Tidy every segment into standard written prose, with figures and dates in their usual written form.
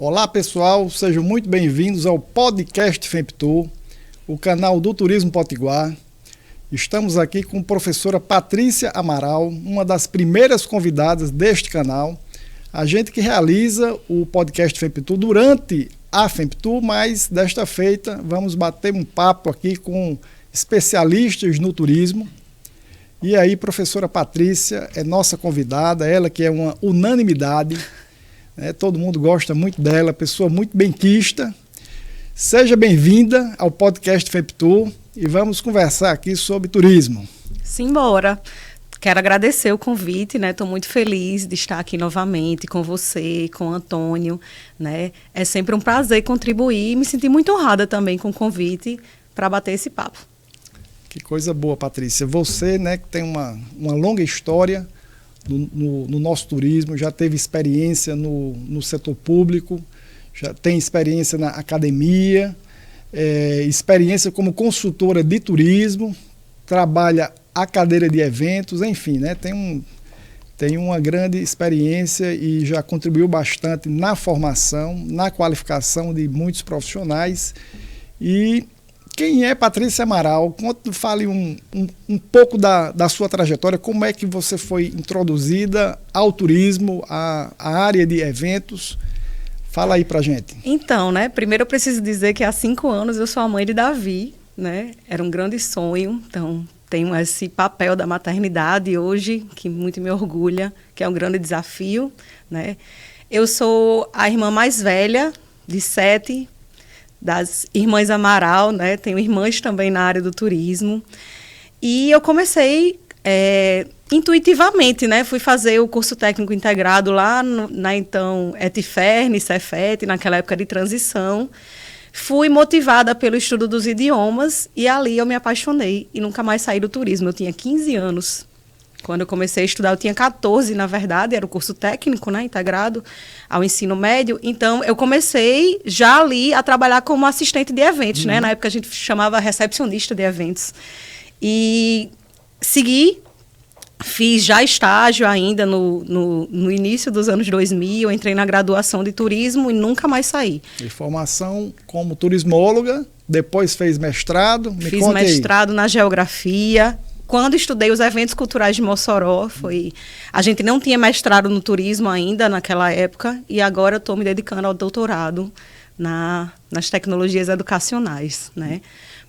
Olá pessoal, sejam muito bem-vindos ao podcast FEMPTOUR, o canal do Turismo Potiguar. Estamos aqui com a professora Patrícia Amaral, uma das primeiras convidadas deste canal. A gente que realiza o podcast FEMPTOUR durante a FEMPTOUR, mas desta feita vamos bater um papo aqui com especialistas no turismo. E aí, professora Patrícia é nossa convidada, ela que é uma unanimidade, né? Todo mundo gosta muito dela, pessoa muito benquista. Seja bem-vinda ao podcast FEMPTOUR e vamos conversar aqui sobre turismo. Simbora! Quero agradecer o convite, né? Estou muito feliz de estar aqui novamente com você, com o Antônio, né? É sempre um prazer contribuir e me senti muito honrada também com o convite para bater esse papo. Que coisa boa, Patrícia. Você, né, que tem uma longa história no nosso turismo, já teve experiência no setor público, já tem experiência na academia, experiência como consultora de turismo, trabalha a cadeira de eventos, enfim, né, tem uma grande experiência e já contribuiu bastante na formação, na qualificação de muitos profissionais. E quem é Patrícia Amaral? Fale um pouco da sua trajetória, como é que você foi introduzida ao turismo, à área de eventos. Fala aí pra gente. Então, né, primeiro eu preciso dizer que há 5 anos eu sou a mãe de Davi, né? Era um grande sonho, então tenho esse papel da maternidade hoje, que muito me orgulha, que é um grande desafio, né? Eu sou a irmã mais velha de 7 das irmãs Amaral, né? Tenho irmãs também na área do turismo. E eu comecei intuitivamente, né? Fui fazer o curso técnico integrado lá na então ETFERN, Cefet, naquela época de transição. Fui motivada pelo estudo dos idiomas e ali eu me apaixonei e nunca mais saí do turismo. Eu tinha 15 anos. Quando eu comecei a estudar, eu tinha 14, na verdade, era o curso técnico, né, integrado ao ensino médio. Então, eu comecei já ali a trabalhar como assistente de eventos, né? Na época a gente chamava recepcionista de eventos. E segui, fiz já estágio ainda no início dos anos 2000, entrei na graduação de turismo e nunca mais saí. E formação como turismóloga, depois fez mestrado. Fiz mestrado na geografia. Quando estudei os eventos culturais de Mossoró, a gente não tinha mestrado no turismo ainda naquela época, e agora estou me dedicando ao doutorado nas tecnologias educacionais, né?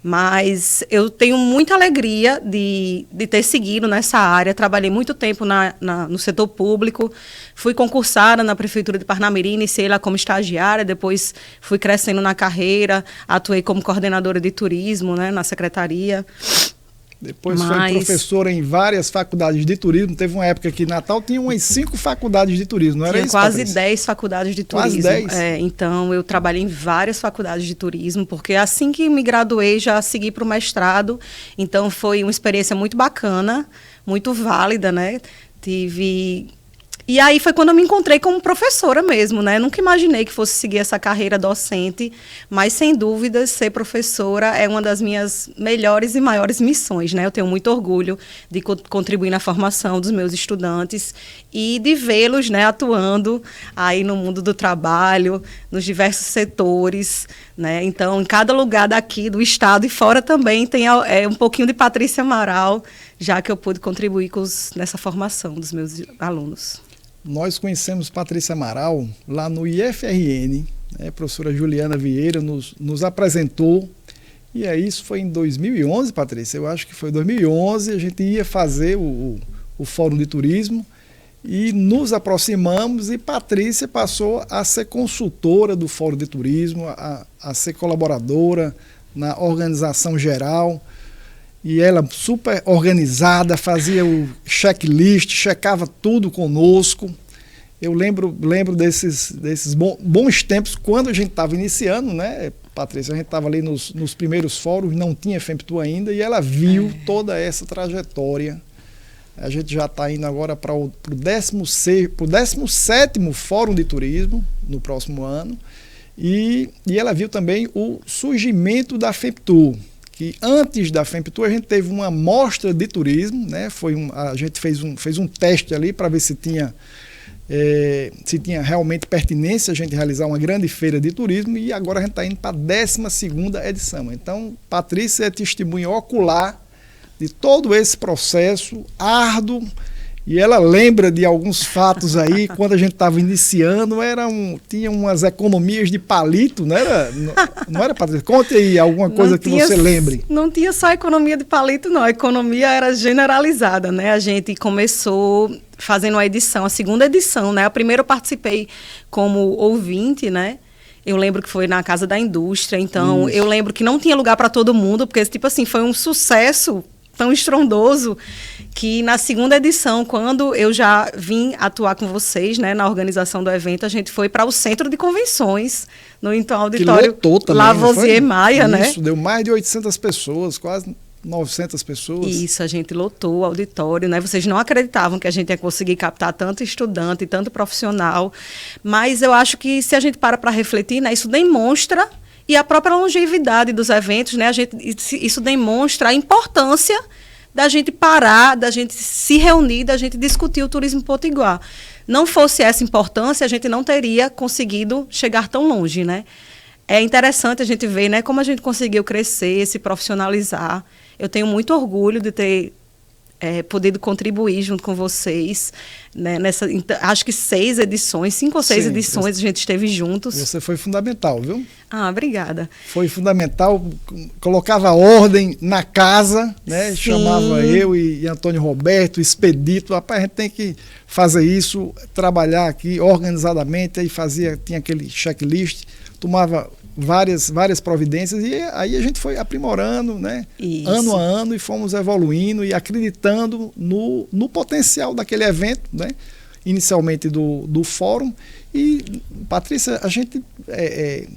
Mas eu tenho muita alegria de ter seguido nessa área. Trabalhei muito tempo no setor público, fui concursada na Prefeitura de Parnamirim, iniciei lá como estagiária, depois fui crescendo na carreira, atuei como coordenadora de turismo, né, na secretaria. Depois foi professora em várias faculdades de turismo. Teve uma época que em Natal tinha umas 5 faculdades de turismo, não era isso, quase Patrícia? 10 faculdades de turismo. Quase 10? Então, eu trabalhei em várias faculdades de turismo, porque assim que me graduei, já segui para o mestrado. Então, foi uma experiência muito bacana, muito válida, né? E aí foi quando eu me encontrei como professora mesmo, né? Nunca imaginei que fosse seguir essa carreira docente, mas sem dúvidas ser professora é uma das minhas melhores e maiores missões, né? Eu tenho muito orgulho de contribuir na formação dos meus estudantes e de vê-los, né, atuando aí no mundo do trabalho, nos diversos setores, né? Então, em cada lugar daqui do estado e fora também tem um pouquinho de Patrícia Amaral, já que eu pude contribuir nessa formação dos meus alunos. Nós conhecemos Patrícia Amaral lá no IFRN, né? A professora Juliana Vieira nos apresentou, e aí isso foi em 2011, Patrícia, eu acho que foi 2011, a gente ia fazer o Fórum de Turismo, e nos aproximamos, e Patrícia passou a ser consultora do Fórum de Turismo, a ser colaboradora na organização geral. E ela super organizada, fazia o checklist, checava tudo conosco. Eu lembro desses bons tempos, quando a gente estava iniciando, né, Patrícia? A gente estava ali nos primeiros fóruns, não tinha FEMPTOUR ainda, e ela viu toda essa trajetória. A gente já está indo agora para o 17º Fórum de Turismo, no próximo ano. E ela viu também o surgimento da FEMPTOUR, que antes da FEMPTOUR a gente teve uma mostra de turismo, né? A gente fez um teste ali para ver se tinha se tinha realmente pertinência a gente realizar uma grande feira de turismo, e agora a gente está indo para a 12ª edição. Então, Patrícia é testemunha ocular de todo esse processo árduo, e ela lembra de alguns fatos aí, quando a gente estava iniciando, tinha umas economias de palito, não era, Patrícia? Conte aí alguma coisa que você lembre. Não tinha só economia de palito, não. A economia era generalizada, né? A gente começou fazendo a 2ª edição, né? A primeira eu participei como ouvinte, né? Eu lembro que foi na Casa da Indústria, então eu lembro que não tinha lugar para todo mundo, porque tipo assim, foi um sucesso tão estrondoso que na 2ª edição, quando eu já vim atuar com vocês, né, na organização do evento, a gente foi para o Centro de Convenções, no então auditório Lavoisier Maia, né? Isso, deu mais de 800 pessoas, quase 900 pessoas. Isso, a gente lotou o auditório, né? Vocês não acreditavam que a gente ia conseguir captar tanto estudante, tanto profissional, mas eu acho que se a gente para refletir, né, isso demonstra, e a própria longevidade dos eventos, né, isso demonstra a importância da gente parar, da gente se reunir, da gente discutir o turismo potiguar. Não fosse essa importância, a gente não teria conseguido chegar tão longe, né? É interessante a gente ver, né, como a gente conseguiu crescer, se profissionalizar. Eu tenho muito orgulho de ter podido contribuir junto com vocês, né, acho que 5 ou 6 edições a gente esteve juntos. Você foi fundamental, viu? Ah, obrigada. Foi fundamental, colocava ordem na casa, né? Chamava eu e Antônio Roberto, Expedito, rapaz, a gente tem que fazer isso, trabalhar aqui organizadamente, aí tinha aquele checklist, tomava várias providências, e aí a gente foi aprimorando, né? Ano a ano, e fomos evoluindo e acreditando no potencial daquele evento, né? Inicialmente do fórum. E, Patrícia, a gente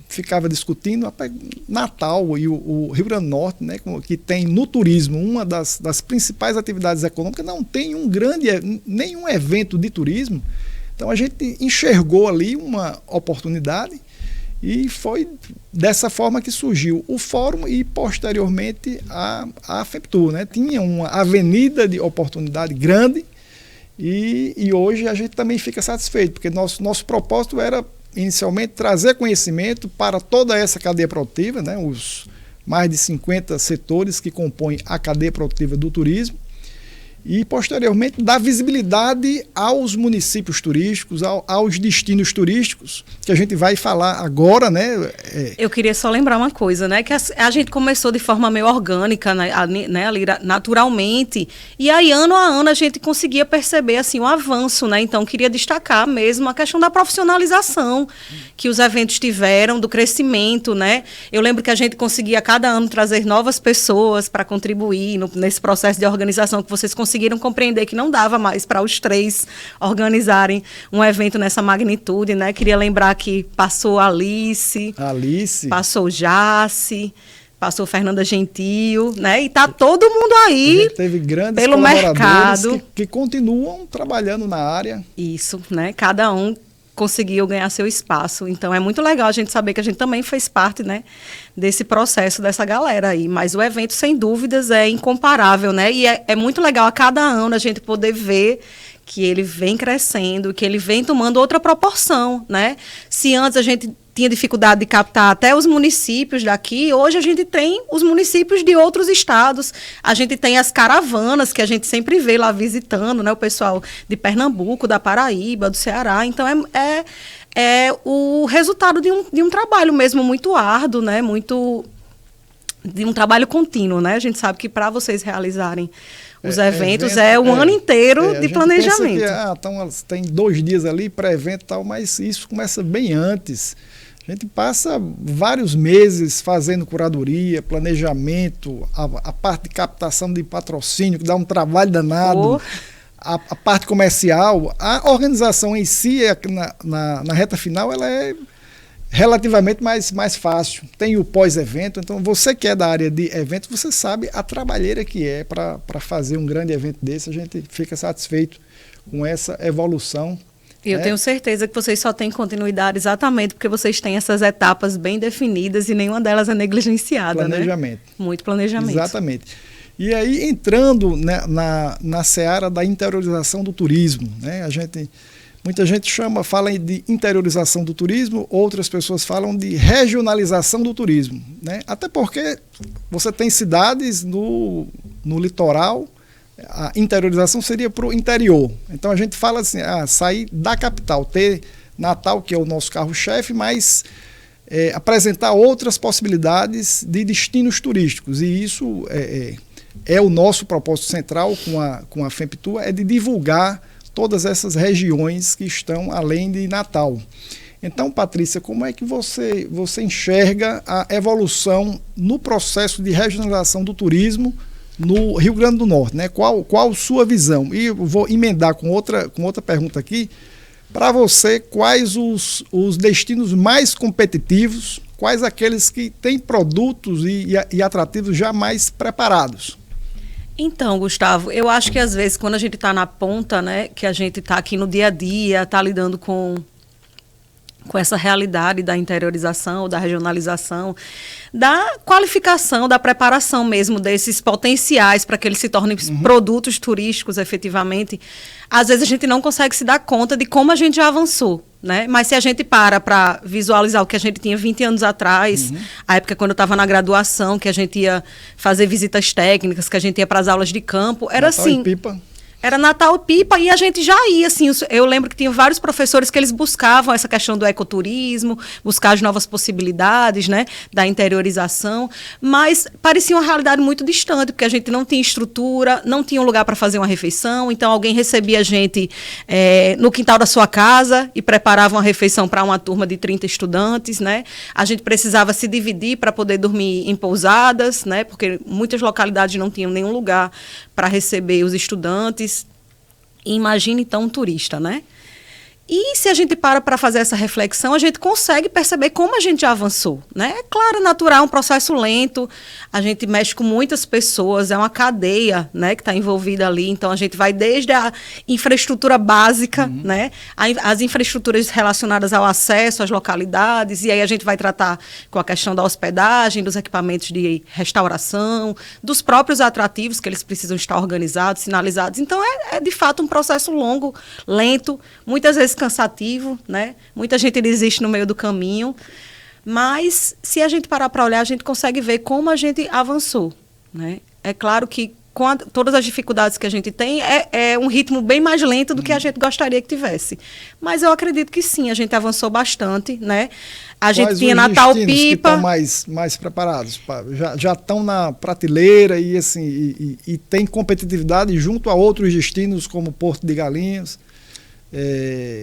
ficava discutindo, rapaz, Natal e o Rio Grande do Norte, né, que tem no turismo uma das principais atividades econômicas, não tem nenhum evento de turismo. Então a gente enxergou ali uma oportunidade, e foi dessa forma que surgiu o fórum e, posteriormente, a FEPTUR, né? Tinha uma avenida de oportunidade grande, e hoje a gente também fica satisfeito, porque nosso propósito era, inicialmente, trazer conhecimento para toda essa cadeia produtiva, né? Os mais de 50 setores que compõem a cadeia produtiva do turismo, e, posteriormente, dar visibilidade aos municípios turísticos, aos destinos turísticos, que a gente vai falar agora, né? Eu queria só lembrar uma coisa, né? Que a gente começou de forma meio orgânica, né, ali, naturalmente, e aí, ano a ano, a gente conseguia perceber, assim, o avanço, né? Então, queria destacar mesmo a questão da profissionalização que os eventos tiveram, do crescimento, né? Eu lembro que a gente conseguia, a cada ano, trazer novas pessoas para contribuir nesse processo de organização, que vocês conseguiram compreender que não dava mais para os 3 organizarem um evento nessa magnitude, né? Queria lembrar que passou Alice, passou Jace, passou Fernanda Gentil, né? E tá todo mundo aí teve grandes pelo mercado que continuam trabalhando na área. Isso, né? Cada um conseguiu ganhar seu espaço. Então, é muito legal a gente saber que a gente também fez parte, né, desse processo, dessa galera aí. Mas o evento, sem dúvidas, é incomparável, né? E é muito legal a cada ano a gente poder ver que ele vem crescendo, que ele vem tomando outra proporção, né? Se antes a gente tinha dificuldade de captar até os municípios daqui, hoje a gente tem os municípios de outros estados, a gente tem as caravanas que a gente sempre vê lá visitando, né, o pessoal de Pernambuco, da Paraíba, do Ceará. Então é o resultado de um trabalho mesmo muito árduo, né, de um trabalho contínuo, né? A gente sabe que para vocês realizarem os eventos um ano inteiro de planejamento. Então, tem 2 dias ali para evento e tal, mas isso começa bem antes. A gente passa vários meses fazendo curadoria, planejamento, a parte de captação de patrocínio, que dá um trabalho danado, a parte comercial, a organização em si, na reta final, ela é relativamente mais fácil. Tem o pós-evento, então você que é da área de eventos, você sabe a trabalheira que é para fazer um grande evento desse. A gente fica satisfeito com essa evolução. Eu tenho certeza que vocês só têm continuidade exatamente porque vocês têm essas etapas bem definidas e nenhuma delas é negligenciada. Planejamento. Né? Muito planejamento. Exatamente. E aí, entrando na seara da interiorização do turismo, né? A gente Muita gente fala de interiorização do turismo, outras pessoas falam de regionalização do turismo, né? Até porque você tem cidades no litoral, a interiorização seria para o interior. Então a gente fala assim, sair da capital, ter Natal, que é o nosso carro-chefe, mas apresentar outras possibilidades de destinos turísticos. E isso é o nosso propósito central com a FEMPTUA, é de divulgar todas essas regiões que estão além de Natal. Então, Patrícia, como é que você enxerga a evolução no processo de regionalização do turismo no Rio Grande do Norte, né? Qual sua visão? E eu vou emendar com outra pergunta aqui. Para você, quais os destinos mais competitivos, quais aqueles que têm produtos e atrativos já mais preparados? Então, Gustavo, eu acho que às vezes quando a gente está na ponta, né, que a gente está aqui no dia a dia, está lidando com essa realidade da interiorização, da regionalização, da qualificação, da preparação mesmo desses potenciais para que eles se tornem produtos turísticos efetivamente, às vezes a gente não consegue se dar conta de como a gente já avançou, né? Mas se a gente para visualizar o que a gente tinha 20 anos atrás, a época quando eu estava na graduação, que a gente ia fazer visitas técnicas, que a gente ia para as aulas de campo, era Natal assim... e Pipa. Era Natal e Pipa e a gente já ia, assim, eu lembro que tinha vários professores que eles buscavam essa questão do ecoturismo, buscar as novas possibilidades, né, da interiorização, mas parecia uma realidade muito distante, porque a gente não tinha estrutura, não tinha um lugar para fazer uma refeição, então alguém recebia a gente no quintal da sua casa e preparava uma refeição para uma turma de 30 estudantes, né, a gente precisava se dividir para poder dormir em pousadas, né, porque muitas localidades não tinham nenhum lugar para receber os estudantes. Imagine então um turista, né? E se a gente para fazer essa reflexão, a gente consegue perceber como a gente já avançou, né? É claro, natural, é um processo lento, a gente mexe com muitas pessoas, é uma cadeia, né, que está envolvida ali, então a gente vai desde a infraestrutura básica, né, as infraestruturas relacionadas ao acesso às localidades, e aí a gente vai tratar com a questão da hospedagem, dos equipamentos de restauração, dos próprios atrativos que eles precisam estar organizados, sinalizados. Então é de fato um processo longo, lento, muitas vezes cansativo, né? Muita gente desiste no meio do caminho, mas se a gente parar para olhar, a gente consegue ver como a gente avançou, né? É claro que com todas as dificuldades que a gente tem, é um ritmo bem mais lento do que a gente gostaria que tivesse. Mas eu acredito que sim, a gente avançou bastante, né? A gente tinha Natal Pipa. Que estão mais preparados? Já estão na prateleira e, assim, e tem competitividade junto a outros destinos como Porto de Galinhas,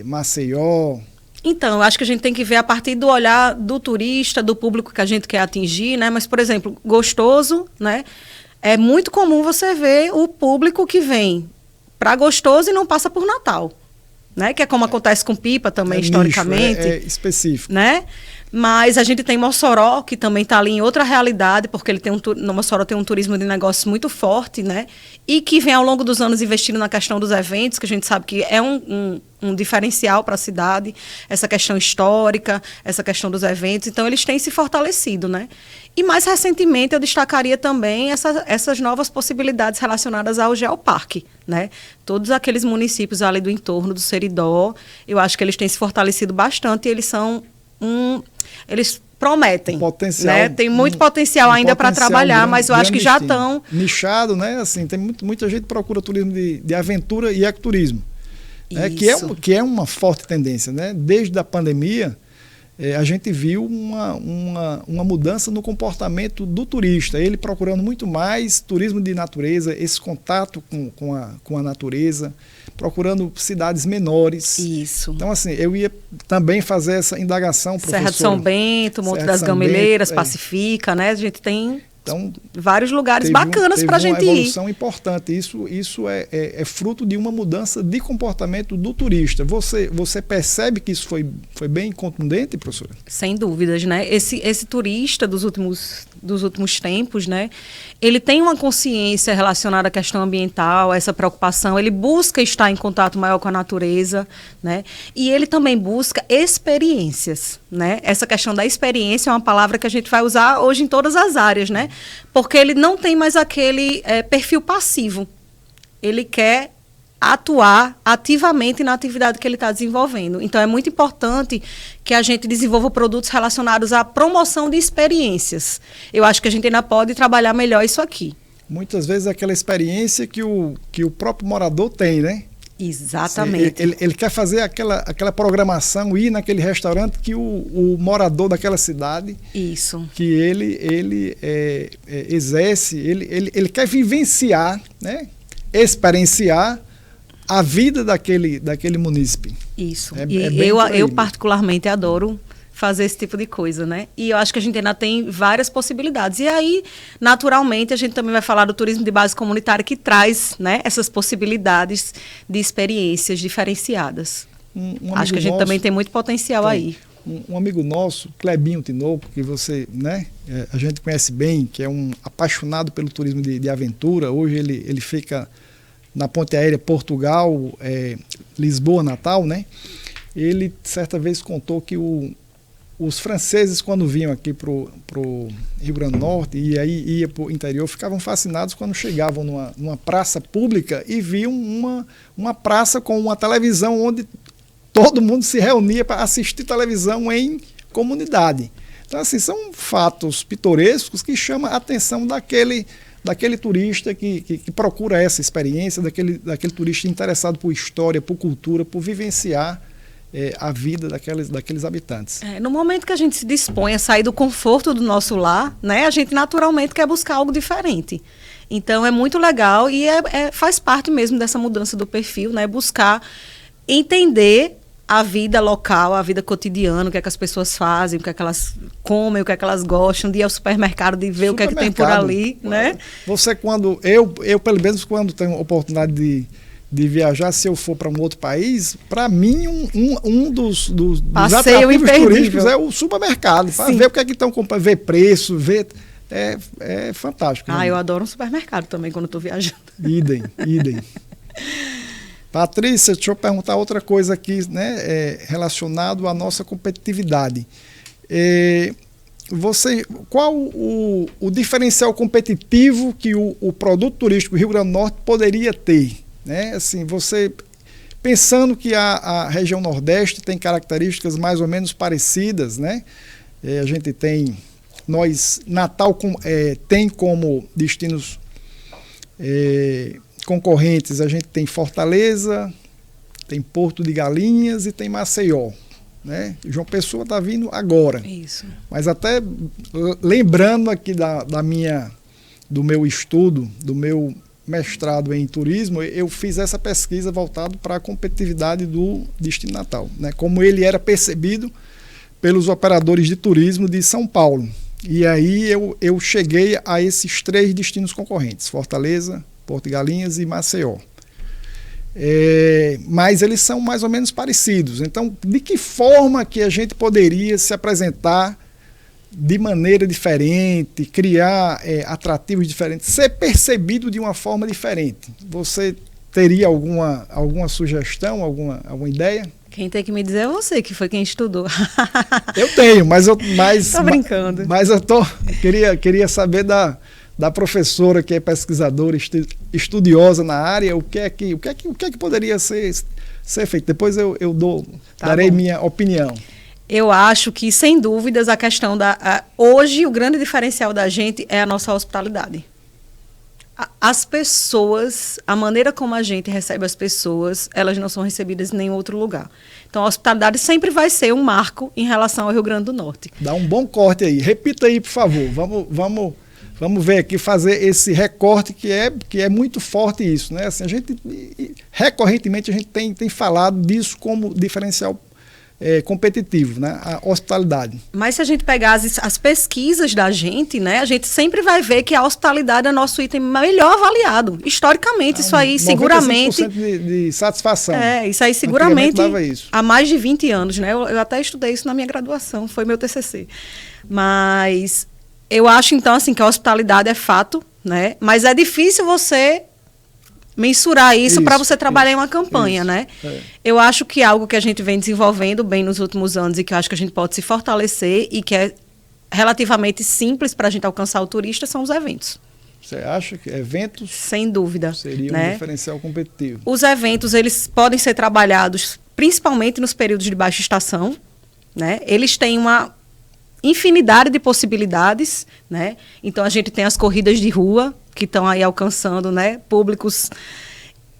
Maceió. Então, eu acho que a gente tem que ver a partir do olhar do turista, do público que a gente quer atingir, né? Mas, por exemplo, Gostoso, né? É muito comum você ver o público que vem para Gostoso e não passa por Natal, né? Que é como acontece com Pipa também, historicamente. Nicho, é específico. Né? Mas a gente tem Mossoró, que também está ali em outra realidade, porque ele no Mossoró tem um turismo de negócios muito forte, né? E que vem ao longo dos anos investindo na questão dos eventos, que a gente sabe que é um diferencial para a cidade, essa questão histórica, essa questão dos eventos. Então, eles têm se fortalecido, né? E mais recentemente eu destacaria também essas novas possibilidades relacionadas ao Geoparque, né? Todos aqueles municípios ali do entorno do Seridó, eu acho que eles têm se fortalecido bastante e eles são eles prometem, potencial, né? Tem muito potencial ainda para trabalhar, mas eu acho que já estão nichado, né? Assim, tem muita gente que procura turismo de aventura e ecoturismo, né? Que é uma forte tendência, né? Desde a pandemia, a gente viu uma mudança no comportamento do turista, ele procurando muito mais turismo de natureza, esse contato com a natureza, procurando cidades menores. Isso. Então, assim, eu ia também fazer essa indagação, professora. Serra de São Bento, Monte das Gameleiras, Pacifica, né? A gente tem vários lugares bacanas para a gente ir. Teve uma evolução importante. Isso é fruto de uma mudança de comportamento do turista. Você percebe que isso foi bem contundente, professora? Sem dúvidas, né? Esse turista dos últimos tempos, né? Ele tem uma consciência relacionada à questão ambiental, essa preocupação. Ele busca estar em contato maior com a natureza, né? E ele também busca experiências, né? Essa questão da experiência é uma palavra que a gente vai usar hoje em todas as áreas, né? Porque ele não tem mais aquele perfil passivo. Ele quer atuar ativamente na atividade que ele está desenvolvendo. Então, é muito importante que a gente desenvolva produtos relacionados à promoção de experiências. Eu acho que a gente ainda pode trabalhar melhor isso aqui. Muitas vezes é aquela experiência que o próprio morador tem, né? Exatamente. Ele quer fazer aquela programação, ir naquele restaurante que o morador daquela cidade, isso, que ele exerce, ele quer vivenciar, né? Experienciar a vida daquele munícipe. Isso. Eu particularmente adoro fazer esse tipo de coisa, né? E eu acho que a gente ainda tem várias possibilidades. E aí, naturalmente, a gente também vai falar do turismo de base comunitária, que traz, né, essas possibilidades de experiências diferenciadas. Acho que a gente também tem muito potencial aí. Um amigo nosso, Clebinho Tinoco, que você, né, a gente conhece bem, que é um apaixonado pelo turismo de aventura. Hoje ele fica na ponte aérea Portugal, Lisboa, Natal, né? Ele, certa vez, contou que os franceses, quando vinham aqui para o Rio Grande do Norte e aí ia para o interior, ficavam fascinados quando chegavam numa praça pública e viam uma praça com uma televisão onde todo mundo se reunia para assistir televisão em comunidade. Então, assim, são fatos pitorescos que chamam a atenção daquele turista que procura essa experiência, daquele turista interessado por história, por cultura, por vivenciar a vida daqueles habitantes. No momento que a gente se dispõe a sair do conforto do nosso lar, né, a gente naturalmente quer buscar algo diferente. Então, é muito legal e faz parte mesmo dessa mudança do perfil, né, buscar entender a vida local, a vida cotidiana, o que é que as pessoas fazem, o que é que elas comem, o que é que elas gostam, de ir ao supermercado, de ver o que é que tem por ali, né? Você, quando eu pelo menos, quando tenho a oportunidade de viajar, se eu for para um outro país, para mim, um dos atrativos turísticos é o supermercado, para ver o que é que estão comprando, ver preço, ver... É fantástico. Eu adoro um supermercado também quando estou viajando. Idem. Patrícia, deixa eu perguntar outra coisa aqui, né, relacionado à nossa competitividade. Qual o diferencial competitivo que o produto turístico Rio Grande do Norte poderia ter? Né? Assim, você pensando que a região Nordeste tem características mais ou menos parecidas, né? A gente tem, Natal tem como destinos concorrentes, a gente tem Fortaleza, tem Porto de Galinhas e tem Maceió, né? João Pessoa está vindo agora. Isso. Mas até lembrando aqui do meu estudo, do meu mestrado em turismo, eu fiz essa pesquisa voltada para a competitividade do Destino Natal, né? Como ele era percebido pelos operadores de turismo de São Paulo. E aí eu cheguei a esses 3 destinos concorrentes, Fortaleza, Porto de Galinhas e Maceió. Mas eles são mais ou menos parecidos. Então, de que forma que a gente poderia se apresentar de maneira diferente, criar atrativos diferentes, ser percebido de uma forma diferente? Você teria alguma sugestão, alguma ideia? Quem tem que me dizer é você, que foi quem estudou. Eu tenho, mas tô brincando. Mas eu queria saber da professora que é pesquisadora, estudiosa na área, o que é que poderia ser feito. Depois eu darei minha opinião. Eu acho que, sem dúvidas, a questão hoje, o grande diferencial da gente é a nossa hospitalidade. As pessoas, a maneira como a gente recebe as pessoas, elas não são recebidas em nenhum outro lugar. Então, a hospitalidade sempre vai ser um marco em relação ao Rio Grande do Norte. Dá um bom corte aí. Repita aí, por favor. Vamos ver aqui, fazer esse recorte que é muito forte isso, né? Assim, recorrentemente a gente tem falado disso como diferencial competitivo, né? A hospitalidade. Mas se a gente pegar as pesquisas da gente, né, a gente sempre vai ver que a hospitalidade é nosso item melhor avaliado. Historicamente, isso aí seguramente... 95% de satisfação. Isso aí seguramente há mais de 20 anos, né? Eu até estudei isso na minha graduação, foi meu TCC. Mas eu acho, então, assim, que a hospitalidade é fato, né? Mas é difícil você mensurar isso para você trabalhar em uma campanha, né? Eu acho que algo que a gente vem desenvolvendo bem nos últimos anos e que eu acho que a gente pode se fortalecer e que é relativamente simples para a gente alcançar o turista são os eventos. Você acha que eventos sem dúvida, seria né? um diferencial competitivo? Os eventos, eles podem ser trabalhados principalmente nos períodos de baixa estação, né? Eles têm uma infinidade de possibilidades, né? Então a gente tem as corridas de rua que estão aí alcançando, né, públicos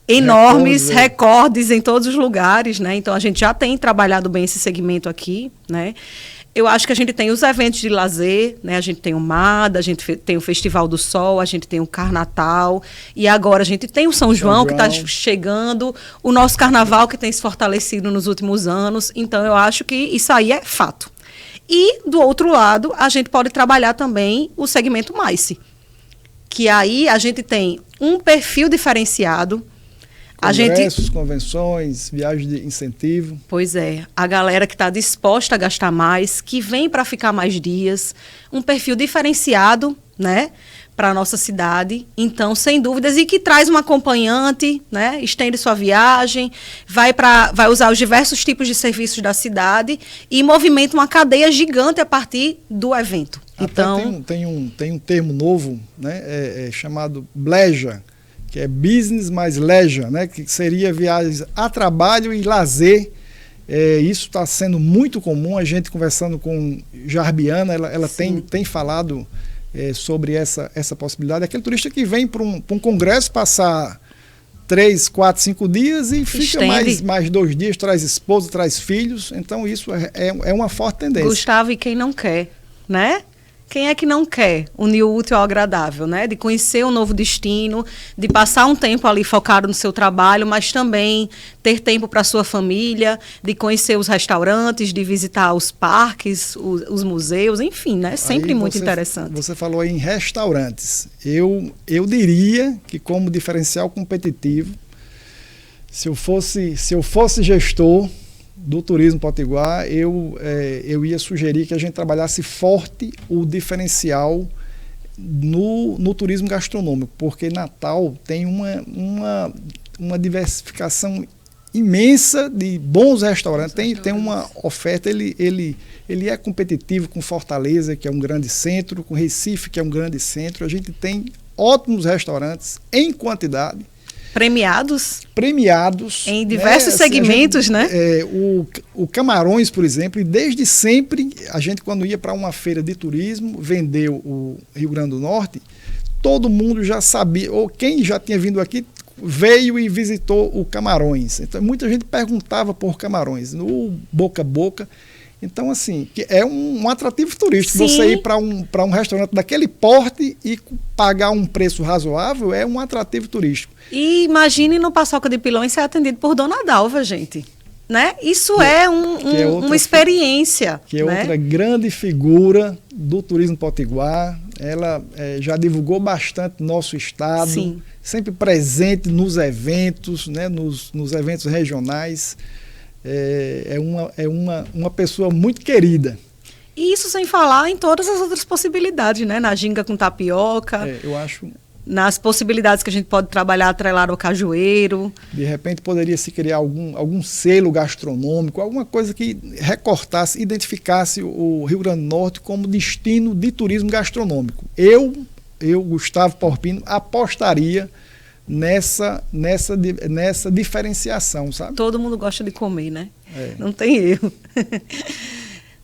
enormes, recordes em todos os lugares, né? Então a gente já tem trabalhado bem esse segmento aqui, né? Eu acho que a gente tem os eventos de lazer, né? A gente tem o MADA, a gente tem o Festival do Sol, a gente tem o Carnatal, e agora a gente tem o São João, que está chegando, o nosso Carnaval, que tem se fortalecido nos últimos anos. Então, eu acho que isso aí é fato. E, do outro lado, a gente pode trabalhar também o segmento MICE, que aí a gente tem um perfil diferenciado. Congressos, convenções, viagens de incentivo. Pois é, a galera que está disposta a gastar mais, que vem para ficar mais dias, um perfil diferenciado, né, para a nossa cidade. Então, sem dúvidas, e que traz um acompanhante, né, estende sua viagem, vai usar os diversos tipos de serviços da cidade e movimenta uma cadeia gigante a partir do evento. Até então, tem um termo novo, né, chamado BLEJA, que é Business mais Leisure, né, que seria viagens a trabalho e lazer. Isso está sendo muito comum. A gente conversando com Jarbiana, ela tem falado sobre essa possibilidade. Aquele turista que vem para um congresso passar 3, 4, 5 dias e fica mais 2 dias, traz esposa, traz filhos. Então isso é uma forte tendência. Gustavo, e quem não quer, né? Quem é que não quer unir o útil ao agradável, né? De conhecer um novo destino, de passar um tempo ali focado no seu trabalho, mas também ter tempo para a sua família, de conhecer os restaurantes, de visitar os parques, os museus, enfim, né? Sempre muito interessante. Você falou em restaurantes. Eu diria que, como diferencial competitivo, se eu fosse gestor do Turismo Potiguar, eu ia sugerir que a gente trabalhasse forte o diferencial no turismo gastronômico, porque Natal tem uma diversificação imensa de bons restaurantes, tem uma oferta, ele é competitivo com Fortaleza, que é um grande centro, com Recife, que é um grande centro. A gente tem ótimos restaurantes em quantidade, premiados em diversos segmentos, né? O Camarões, por exemplo, e desde sempre, a gente, quando ia para uma feira de turismo, vendeu o Rio Grande do Norte, todo mundo já sabia, ou quem já tinha vindo aqui, veio e visitou o Camarões. Então, muita gente perguntava por Camarões, no boca a boca. Então, assim, é um atrativo turístico. Sim. Você ir para um restaurante daquele porte e pagar um preço razoável é um atrativo turístico. E imagine no Paçoca de Pilões ser atendido por Dona Dalva, gente. Né? Isso uma experiência. Que é, né? Outra grande figura do turismo potiguar. Ela já divulgou bastante nosso estado. Sim. Sempre presente nos eventos, né? nos eventos regionais. É uma pessoa muito querida. E isso sem falar em todas as outras possibilidades, né? Na ginga com tapioca. Eu acho. Nas possibilidades que a gente pode trabalhar atrelado ao cajueiro. De repente poderia se criar algum selo gastronômico, alguma coisa que recortasse, identificasse o Rio Grande do Norte como destino de turismo gastronômico. Eu Gustavo Porpino, apostaria nessa diferenciação, sabe? Todo mundo gosta de comer, né? Não tem erro.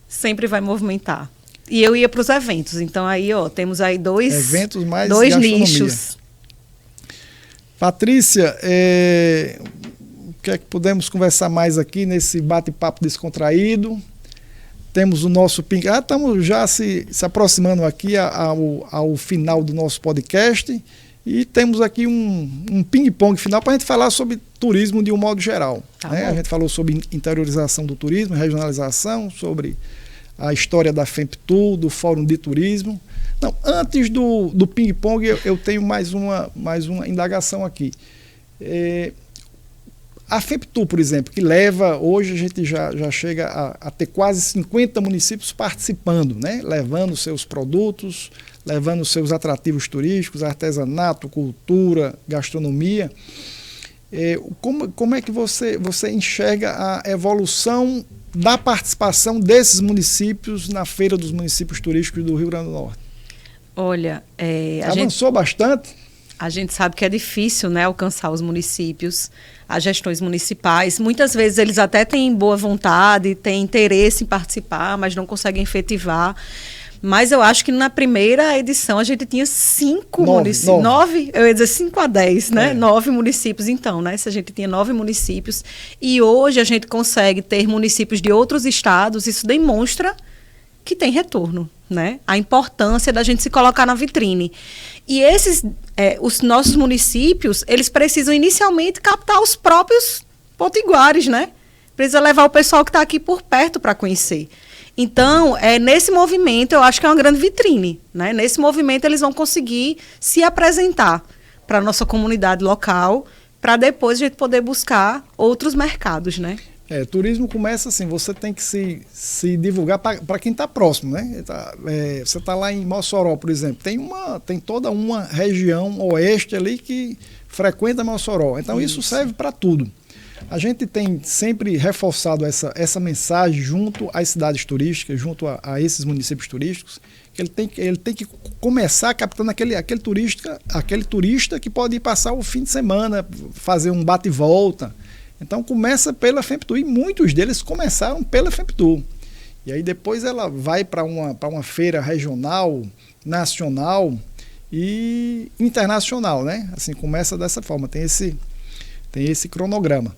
Sempre vai movimentar. E eu ia para os eventos, então aí temos aí dois nichos. Patrícia, o que é que podemos conversar mais aqui nesse bate-papo descontraído? Temos o nosso ping. Estamos já se aproximando aqui ao final do nosso podcast. E temos aqui um ping-pong final para a gente falar sobre turismo de um modo geral. Né? A gente falou sobre interiorização do turismo, regionalização, sobre a história da FEMPTU, do Fórum de Turismo. Não, antes do ping-pong, eu tenho mais uma indagação aqui. A FEMPTU, por exemplo, que leva, hoje a gente já chega a ter quase 50 municípios participando, né? Levando seus produtos, levando seus atrativos turísticos, artesanato, cultura, gastronomia. Como é que você enxerga a evolução da participação desses municípios na Feira dos Municípios Turísticos do Rio Grande do Norte? Olha, avançou bastante? A gente sabe que é difícil, né, alcançar os municípios, as gestões municipais. Muitas vezes eles até têm boa vontade, têm interesse em participar, mas não conseguem efetivar. Mas eu acho que na primeira edição a gente tinha 5 municípios. 9, eu ia dizer 5 a 10, né? 9 municípios, então, né? Se a gente tinha 9 municípios. E hoje a gente consegue ter municípios de outros estados, isso demonstra que tem retorno, né? A importância da gente se colocar na vitrine. E os nossos municípios, eles precisam inicialmente captar os próprios potiguares, né? Precisa levar o pessoal que está aqui por perto para conhecer. Então, nesse movimento, eu acho que é uma grande vitrine, né? Nesse movimento, eles vão conseguir se apresentar para a nossa comunidade local, para depois a gente poder buscar outros mercados, né? Turismo começa assim, você tem que se divulgar para quem está próximo, né? Você está lá em Mossoró, por exemplo, tem toda uma região oeste ali que frequenta Mossoró, então isso serve para tudo. A gente tem sempre reforçado essa mensagem junto às cidades turísticas, junto a esses municípios turísticos, que ele tem que começar captando aquele turista que pode ir passar o fim de semana, fazer um bate e volta. Então começa pela FEMPTUR, e muitos deles começaram pela FEMPTUR. E aí depois ela vai para uma feira regional, nacional e internacional, né? Assim, começa dessa forma, tem esse cronograma.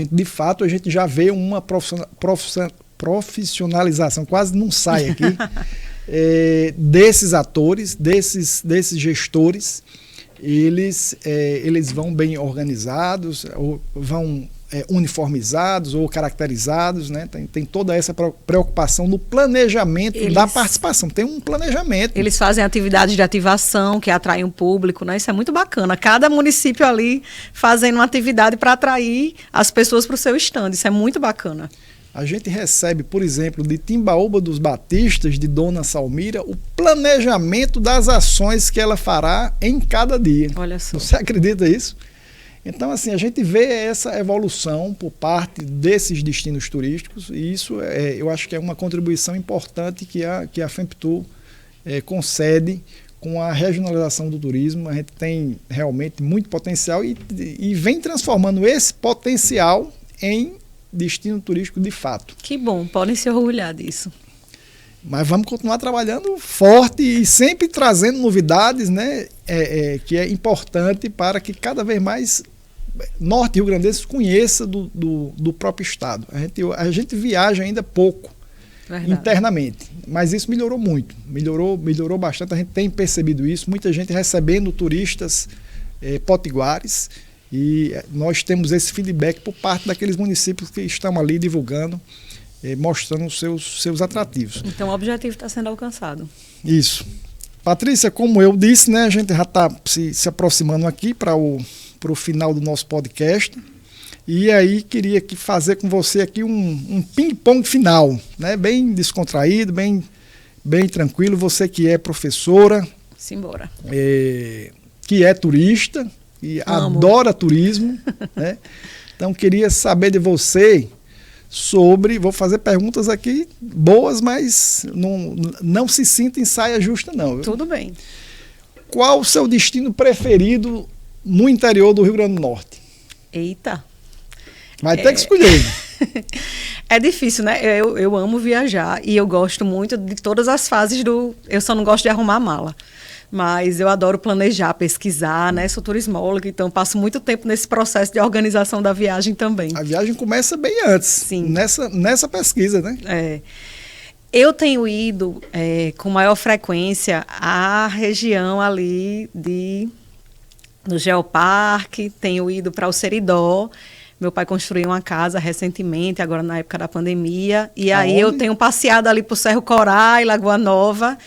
De fato, a gente já vê uma profissionalização, quase não sai aqui, desses atores, desses gestores. Eles vão bem organizados, ou vão uniformizados ou caracterizados, né? Tem toda essa preocupação no planejamento da participação. Tem um planejamento. Eles fazem atividades de ativação que atraem o público, né? Isso é muito bacana. Cada município ali fazendo uma atividade para atrair as pessoas para o seu stand. Isso é muito bacana. A gente recebe, por exemplo, de Timbaúba dos Batistas, de Dona Salmira, o planejamento das ações que ela fará em cada dia. Olha só. Você acredita nisso? Então, assim, a gente vê essa evolução por parte desses destinos turísticos, e isso eu acho que é uma contribuição importante que a FEMPTUR concede com a regionalização do turismo. A gente tem realmente muito potencial e vem transformando esse potencial em destino turístico de fato. Que bom, podem se orgulhar disso. Mas vamos continuar trabalhando forte e sempre trazendo novidades, né, que é importante para que cada vez mais Norte Rio Grandenses conheça do próprio estado. A gente viaja ainda pouco. Verdade. Internamente, mas isso melhorou muito, melhorou bastante, a gente tem percebido isso, muita gente recebendo turistas potiguares, e nós temos esse feedback por parte daqueles municípios que estão ali divulgando, mostrando os seus atrativos. Então o objetivo está sendo alcançado. Isso. Patrícia, como eu disse, né, a gente já está se aproximando aqui para o final do nosso podcast. E aí queria fazer com você aqui um ping-pong final, né? Bem descontraído, bem tranquilo. Você que é professora, simbora, que é turista e adora turismo, né? Então queria saber de você vou fazer perguntas aqui boas, mas não se sinta em saia justa não. Viu? Tudo bem. Qual o seu destino preferido no interior do Rio Grande do Norte? Eita! Vai ter que escolher. É difícil, né? Eu amo viajar e eu gosto muito de todas as fases Eu só não gosto de arrumar mala. Mas eu adoro planejar, pesquisar, né? Sou turismóloga, então passo muito tempo nesse processo de organização da viagem também. A viagem começa bem antes. Sim. Nessa pesquisa, né? Eu tenho ido com maior frequência à região ali do Geoparque, tenho ido para o Seridó. Meu pai construiu uma casa recentemente, agora na época da pandemia. E aí eu tenho passeado ali por Cerro Corá e Lagoa Nova.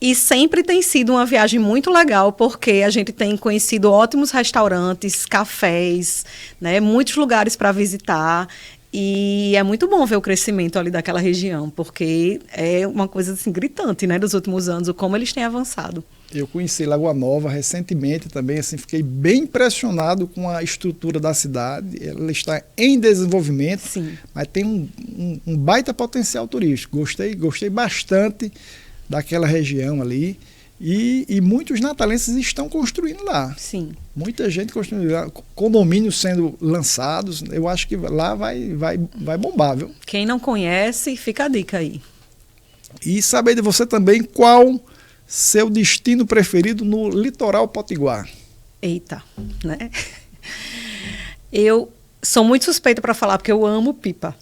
E sempre tem sido uma viagem muito legal, porque a gente tem conhecido ótimos restaurantes, cafés, né, muitos lugares para visitar. E é muito bom ver o crescimento ali daquela região, porque é uma coisa assim, gritante, né, dos últimos anos, o como eles têm avançado. Eu conheci Lagoa Nova recentemente também, assim, fiquei bem impressionado com a estrutura da cidade. Ela está em desenvolvimento, sim, mas tem um baita potencial turístico. Gostei bastante daquela região ali. E muitos natalenses estão construindo lá. Sim. Muita gente construindo lá, condomínios sendo lançados. Eu acho que lá vai bombar, viu? Quem não conhece, fica a dica aí. E saber de você também qual seu destino preferido no litoral potiguar. Eita, né? Eu sou muito suspeita para falar, porque eu amo Pipa.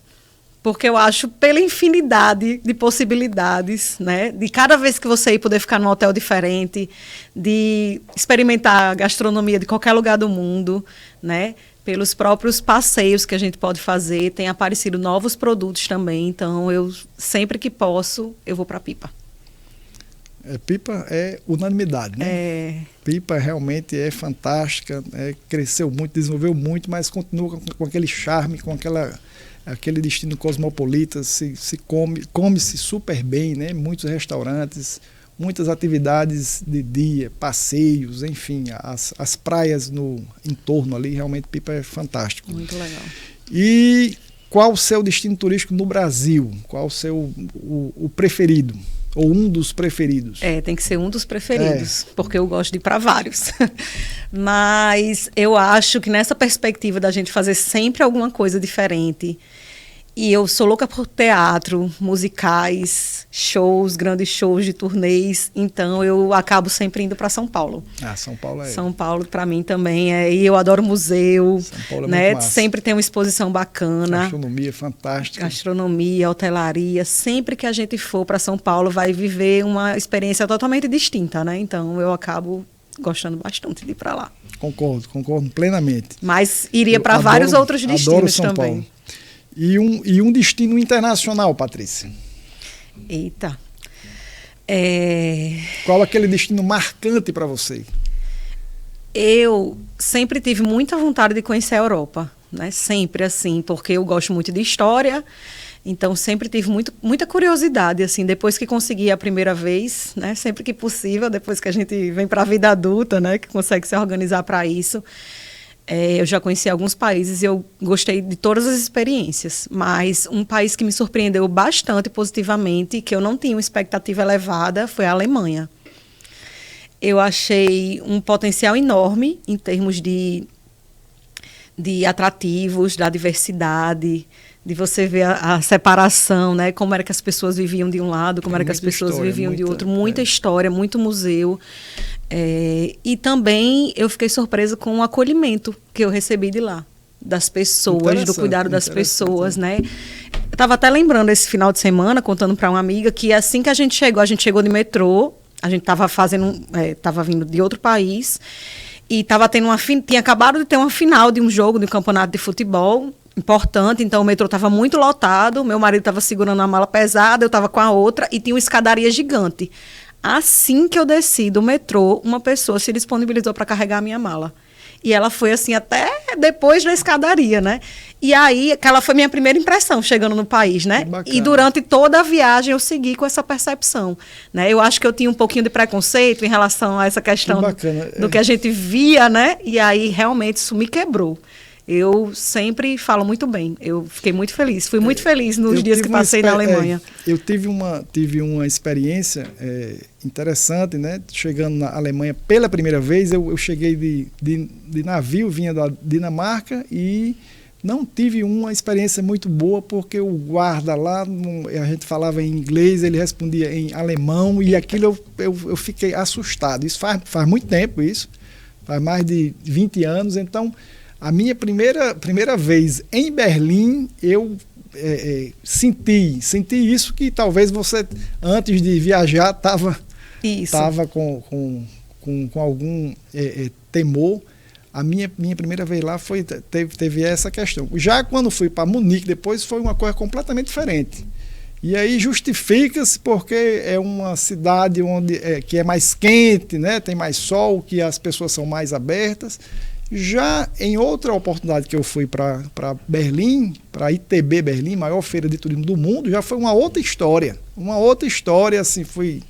Porque eu acho, pela infinidade de possibilidades, né? De cada vez que você ir poder ficar num hotel diferente, de experimentar a gastronomia de qualquer lugar do mundo, né? Pelos próprios passeios que a gente pode fazer, tem aparecido novos produtos também. Então, eu sempre que posso, eu vou para Pipa. Pipa é unanimidade, né? Pipa realmente é fantástica, cresceu muito, desenvolveu muito, mas continua com aquele charme, com aquele destino cosmopolita, come-se super bem, né? Muitos restaurantes, muitas atividades de dia, passeios, enfim, as praias no entorno ali, realmente Pipa é fantástico. Muito legal. E qual o seu destino turístico no Brasil? Qual o seu o preferido? Ou um dos preferidos? Tem que ser um dos preferidos, porque eu gosto de ir para vários. Mas eu acho que nessa perspectiva da gente fazer sempre alguma coisa diferente, e eu sou louca por teatro, musicais, shows, grandes shows de turnês, então eu acabo sempre indo para São Paulo. São Paulo é. São Paulo para mim também e eu adoro museu. São Paulo é né? muito massa. Sempre tem uma exposição bacana. Gastronomia fantástica. Gastronomia, hotelaria. Sempre que a gente for para São Paulo vai viver uma experiência totalmente distinta, né? Então eu acabo gostando bastante de ir para lá. Concordo plenamente. Mas iria para vários outros destinos adoro São também. Paulo. E um destino internacional, Patrícia? Eita. Qual aquele destino marcante para você? Eu sempre tive muita vontade de conhecer a Europa, né? Sempre assim, porque eu gosto muito de história, então sempre tive muita curiosidade, assim, depois que consegui a primeira vez, né? Sempre que possível, depois que a gente vem para a vida adulta, né? Que consegue se organizar para isso. Eu já conheci alguns países e eu gostei de todas as experiências, mas um país que me surpreendeu bastante positivamente, que eu não tinha uma expectativa elevada, foi a Alemanha. Eu achei um potencial enorme em termos de atrativos, da diversidade, de você ver a separação, né? Como era que as pessoas viviam de um lado, como era que as pessoas viviam de outro. Muita história, muito museu. E também eu fiquei surpresa com o acolhimento que eu recebi de lá, das pessoas, do cuidado das pessoas, né? Eu estava até lembrando esse final de semana, contando para uma amiga, que assim que a gente chegou de metrô, a gente estava vindo de outro país, e tinha acabado de ter uma final de um jogo, de um campeonato de futebol importante, então o metrô estava muito lotado, meu marido estava segurando uma mala pesada, eu estava com a outra, e tinha uma escadaria gigante. Assim que eu desci do metrô, uma pessoa se disponibilizou para carregar a minha mala. E ela foi assim até depois da escadaria, né? E aí, aquela foi minha primeira impressão chegando no país, né? E durante toda a viagem eu segui com essa percepção, né? Eu acho que eu tinha um pouquinho de preconceito em relação a essa questão do que a gente via, né? E aí, realmente, isso me quebrou. Eu sempre falo muito bem. Eu fiquei muito feliz. Fui muito feliz nos dias que passei na Alemanha. Eu tive uma experiência interessante, né? Chegando na Alemanha pela primeira vez, eu cheguei de navio, vinha da Dinamarca e não tive uma experiência muito boa porque o guarda lá, a gente falava em inglês, ele respondia em alemão e aquilo eu fiquei assustado. Isso faz muito tempo, faz mais de 20 anos, então... A minha primeira vez em Berlim, eu senti isso que talvez você, antes de viajar, estava com algum temor. A minha primeira vez lá teve essa questão. Já quando fui para Munique, depois foi uma coisa completamente diferente. E aí justifica-se porque é uma cidade que é mais quente, né? Tem mais sol, que as pessoas são mais abertas. Já em outra oportunidade que eu fui para Berlim, para a ITB Berlim, maior feira de turismo do mundo, já foi uma outra história. Assim, fui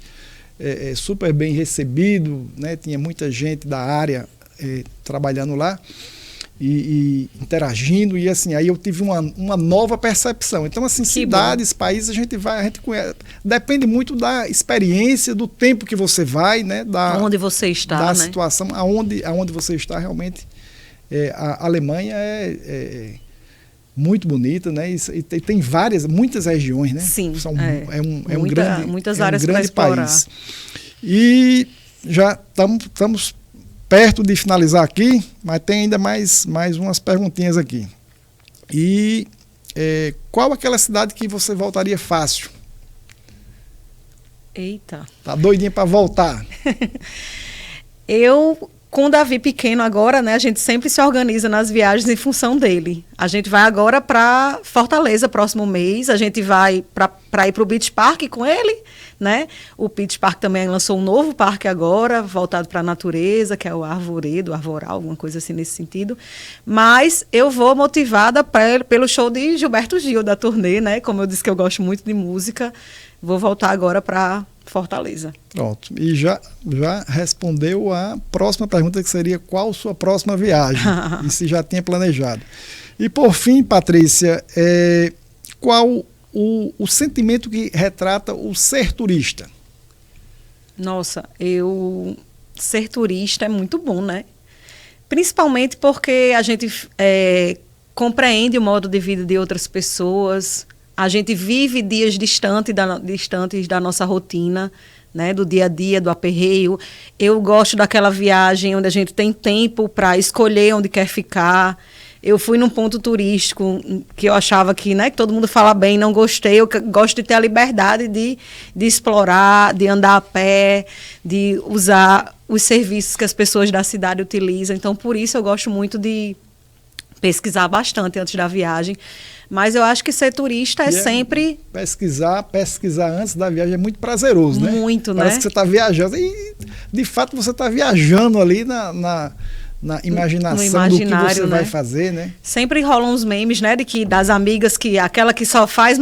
super bem recebido, né? Tinha muita gente da área trabalhando lá. e interagindo, e assim, aí eu tive uma nova percepção. Então, assim, cidades, países, a gente conhece, depende muito da experiência, do tempo que você vai, né? Onde você está, da né? situação, aonde você está realmente. A Alemanha é muito bonita, né? E tem muitas regiões, né? Sim, muitas áreas para explorar. País. E já estamos perto de finalizar aqui, mas tem ainda mais umas perguntinhas aqui. E qual aquela cidade que você voltaria fácil? Eita. Tá doidinha para voltar? Com o Davi pequeno agora, né, a gente sempre se organiza nas viagens em função dele. A gente vai agora para Fortaleza, próximo mês. A gente vai para ir para o Beach Park com ele, né? O Beach Park também lançou um novo parque agora, voltado para a natureza, que é o Arvoredo, Arvoral, alguma coisa assim nesse sentido. Mas eu vou motivada pelo show de Gilberto Gil, da turnê, né? Como eu disse que eu gosto muito de música, vou voltar agora para Fortaleza. Pronto. E já respondeu a próxima pergunta, que seria qual sua próxima viagem? E se já tinha planejado. E por fim, Patrícia, qual o sentimento que retrata o ser turista? Nossa, ser turista é muito bom, né? Principalmente porque a gente compreende o modo de vida de outras pessoas. A gente vive dias distantes da nossa rotina, né, do dia a dia, do aperreio. Eu gosto daquela viagem onde a gente tem tempo para escolher onde quer ficar. Eu fui num ponto turístico que eu achava que, né, que todo mundo fala bem, não gostei. Eu gosto de ter a liberdade de explorar, de andar a pé, de usar os serviços que as pessoas da cidade utilizam. Então, por isso eu gosto muito de pesquisar bastante antes da viagem. Mas eu acho que ser turista é sempre... Pesquisar antes da viagem é muito prazeroso, né? Muito, né? Parece que você está viajando. E, de fato, você está viajando ali na imaginação do que você, né, vai fazer, né? Sempre rolam uns memes, né, das amigas, que aquela que só faz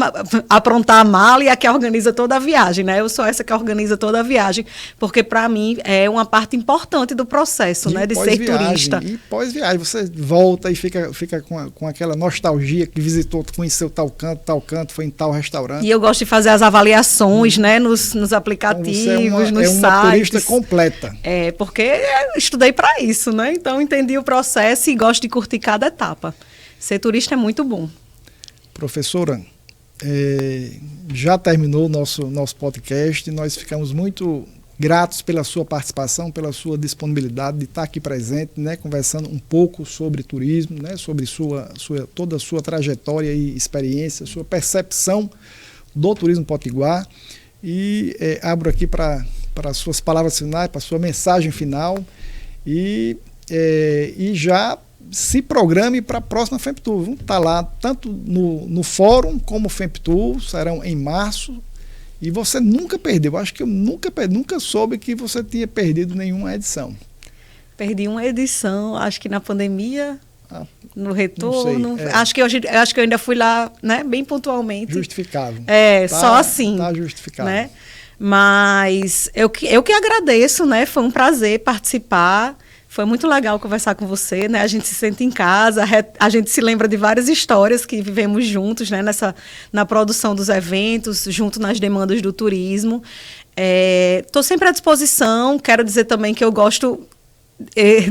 aprontar a mala e a que organiza toda a viagem, né? Eu sou essa que organiza toda a viagem, porque para mim é uma parte importante do processo, né, de ser turista. E pós-viagem, você volta e fica com aquela nostalgia que visitou, conheceu tal canto, foi em tal restaurante. E eu gosto de fazer as avaliações, né, nos aplicativos, nos sites. É uma turista completa. Porque eu estudei para isso, né? Então, entendi o processo e gosto de curtir cada etapa. Ser turista é muito bom. Professora, já terminou o nosso podcast. Nós ficamos muito gratos pela sua participação, pela sua disponibilidade de estar aqui presente, né, conversando um pouco sobre turismo, né, sobre toda a sua trajetória e experiência, sua percepção do turismo potiguar. E abro aqui para as suas palavras finais, para a sua mensagem final. E já se programe para a próxima FEMPTUR. Vamos estar lá tanto no fórum como FEMPTUR, serão em março. E você nunca perdeu. Acho que eu nunca soube que você tinha perdido nenhuma edição. Perdi uma edição, acho que na pandemia, no retorno. Sei, acho que eu ainda fui lá, né, bem pontualmente. Justificável. Só assim. Está justificável. Né? Mas eu que agradeço, né? Foi um prazer participar. Foi muito legal conversar com você, né? A gente se sente em casa, a gente se lembra de várias histórias que vivemos juntos, né? Na produção dos eventos, junto nas demandas do turismo. Estou sempre à disposição. Quero dizer também que eu gosto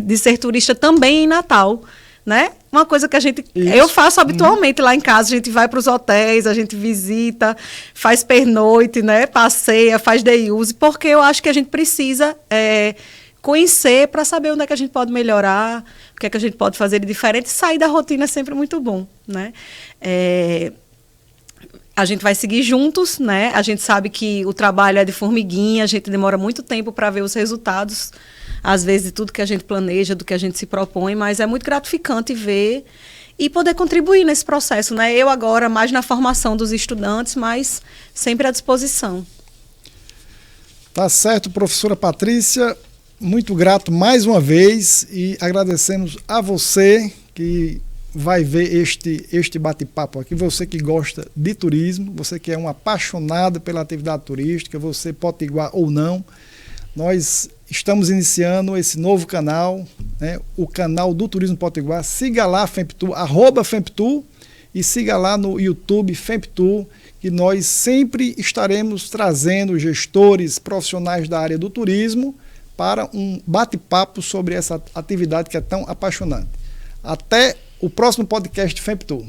de ser turista também em Natal, né? Uma coisa que eu faço habitualmente lá em casa. A gente vai para os hotéis, a gente visita, faz pernoite, né? Passeia, faz day use, porque eu acho que a gente precisa conhecer para saber onde é que a gente pode melhorar, o que é que a gente pode fazer de diferente. Sair da rotina é sempre muito bom, né? A gente vai seguir juntos, né? A gente sabe que o trabalho é de formiguinha, a gente demora muito tempo para ver os resultados, às vezes, de tudo que a gente planeja, do que a gente se propõe, mas é muito gratificante ver e poder contribuir nesse processo, né? Eu agora mais na formação dos estudantes, mas sempre à disposição. Tá certo, professora Patrícia. Muito grato mais uma vez e agradecemos a você que vai ver este bate-papo aqui, você que gosta de turismo, você que é um apaixonado pela atividade turística, você potiguar ou não. Nós estamos iniciando esse novo canal né, o canal do Turismo Potiguar. Siga lá, FEMPTour, @FEMPTour, e siga lá no YouTube, FEMPTour, que nós sempre estaremos trazendo gestores profissionais da área do turismo para um bate-papo sobre essa atividade que é tão apaixonante. Até o próximo podcast de FEMPTour.